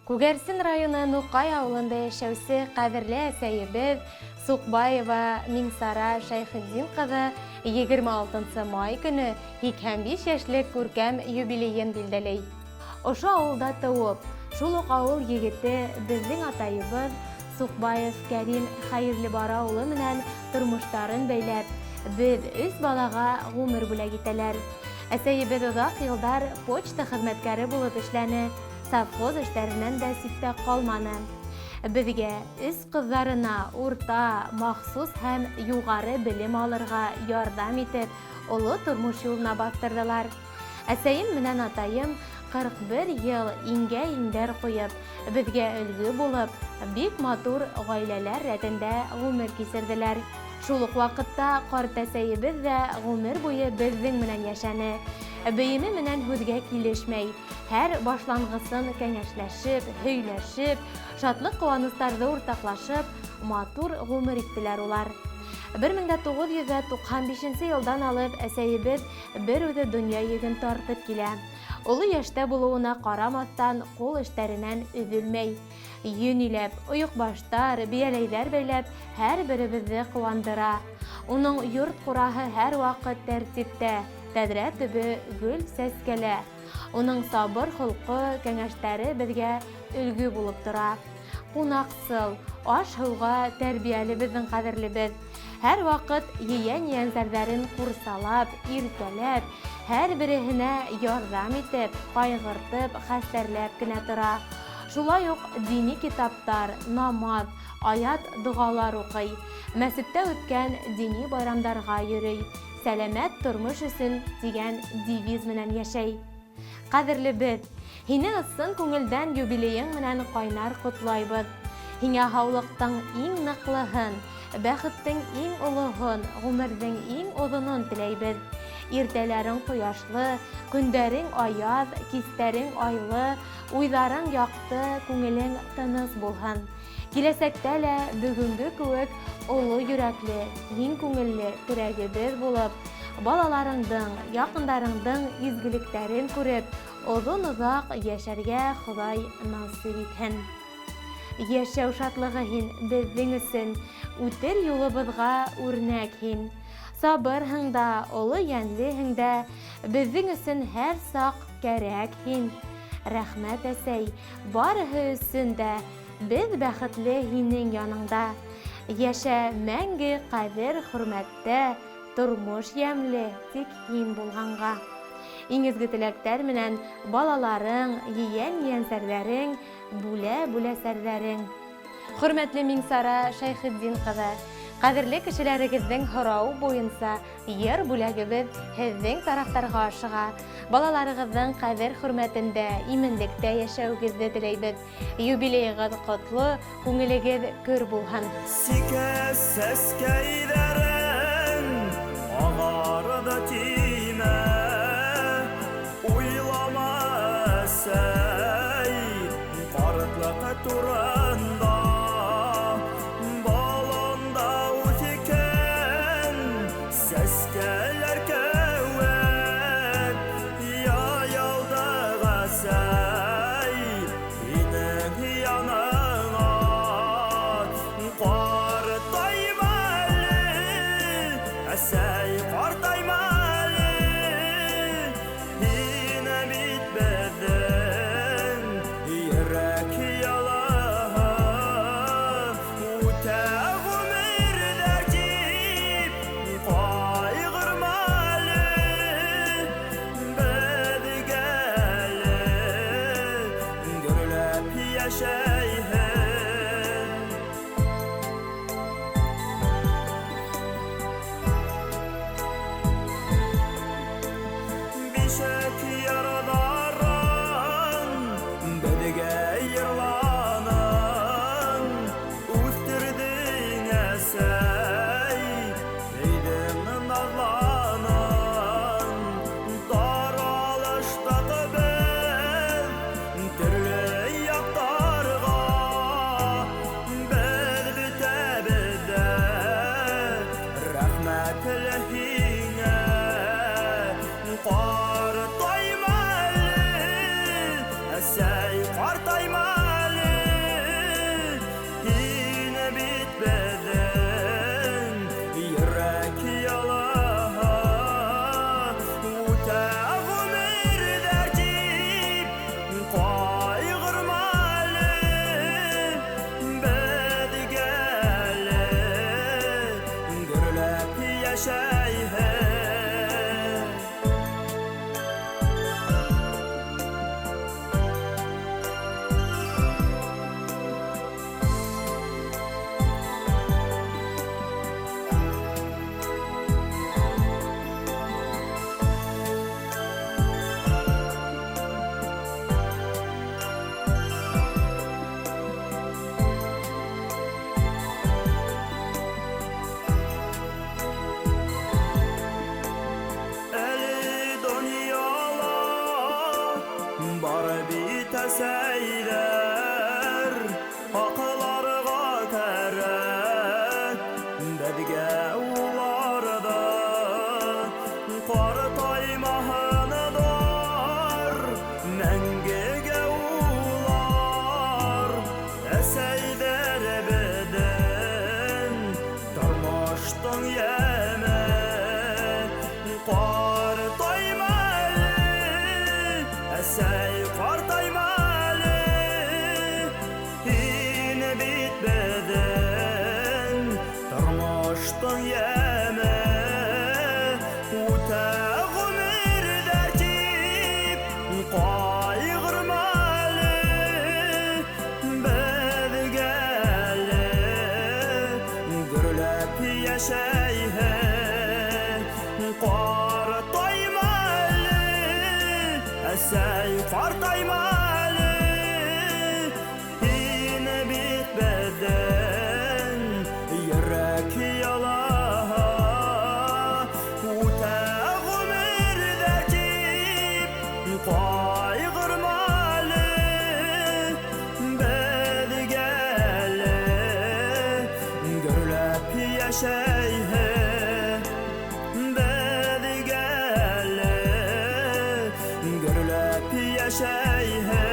Күгәрсен районы Нукай авылында яшәүсе кадерле әсәебез Сукбаева Миңсара Шайхетдин кызы 26 май көне 85 яшьлек күркәм юбилейын билдәләй. Ошо авылда туып, шул ук авыл егете безнең атайыбыз Сукбаев Кәрим хәерле бара улы менән тормыштарын бәйләп, без 3 балага гомер бүләк итәләр. Әсәебез озак елдар почта хезмәткәре булып эшләне, совхоз эшләреннән дә ситтә калманы. Безгә үз кызларына урта, махсус һәм югары белем алырга ярдәм итеп, олы тормыш юлына бастырдылар. Әсәем менән атаем 41 ел иңгә-иңдәр куеп, безгә өлгү булып, бик матур гаиләләр рәтендә гомер кисерделәр. Шул ук вакытта карт әсәебез дә гомер буе безнең менән яшәне. Бәйеме менән һүзгә килешмәй, һәр башлангысын кәңәшләшеп, һөйләшеп, шатлык куанычларда уртаклашып, матур гомер иттеләр улар. 1995 елдан алып әсәебез бер үзе дөнья йөген тартып килә. Улы яшьтә булуына карамастан, кул эшләреннән üzülмәй. Йөн иләп, оек баштар, бияләйләр бәйләп, һәр беребезне куандыра. Уның йорт кураһы һәр вакыт тәртиптә, тәдрә төбе гөл сәскәлә. Уның сабыр холкы, кәңәшләре безгә өлгү булып тора. Кунаксыл, аш-һыуга тәрбияле безнең кадерлебез. Һәр вакыт yeğen-yeğenзәрләрен курсалап, иркәләп, һәр береһенә ярдәм итеп, кайгыртып, хәстәрләп кенә тора. Шулай ук дини китаптар, намаз, аят, дугалар укый. Мәсеттә үткән дини байрамдарга йөрий. Сәламәт тормыш өчен дигән девиз менән яшәй. Кадерлебез, һине ысын күңелдән юбилеең менән кайнар котлайбыз. Һиңә һаулыктың иң ныклыһын, бәхеттең иң олыһын, гомернең иң озынын теләйбез. Иртәләрең кояшлы, көндәрең аяз, кистәрең айлы, уйларың якты, күңелең тыныс булһын. Киләсәктә лә бүгенге кебек олы йөрәкле, киң күңелле күрәгебез булып, балаларыңдың, якындарыңдың изгелекләрен күреп, озын-озак яшәргә Ходай насыйп итһен. Яшәү шатлыгы һин безнең өчен, үтер юлыбызга үрнәк һин. Сабырһың да, олы йәнлеһең дә, безнең өчен һәр сак кәрәк һин. Рәхмәт әсәй, барыһы өчен дә, без бәхетле һинең яныңда. Яшә мәңге кадер хөрмәттә, тормыш ямьле тик һин булганга. Иң изге теләктәр менән балаларың, yeğen-yeğenзәрләрең, бүлә сәрләрең. Хөрмәтле Миңсара Шайхетдин кызы, кадерле кешеләрегезнең һорау буенча йыр бүләгебез һезнең тарафтарга ашыга. Балаларыгызның кадер хөрмәтендә, иминлектә яшәүегезне теләйбез. Юбилейгыз котлы, күңелегез көр булһын. Сикәс сәскәйләрең агарда тимә, уйлама сәй картлык турында. Балында үтекән сәскәләр кәвәт, яялдыга сәй һинең яныңа. Картайма әле, әсәй картайма әле, һине бит безнең йөрәк ялыһы. Бар битәсәйләр Акыларга кәрәк Бәдгә уларда Картаймаһындар Мәңгегә улар Әсәйдәр беден Тормыштың яме Картаймалы Әсәй картаймалы Һине бит беден Тормыштың яме Үтә гомердә тип Кайгырмалы Беҙгәле Гөрләп яшәйһе Картаймалы Әсәй картаймалы Һине бит беҙҙең Йөрәк ялаһа Үтә ғүмерҙә тип Ҡайғырмалы Беҙгәле Гөрләп йәшәйһе Беҙгәле Гөрләп йәшәйһе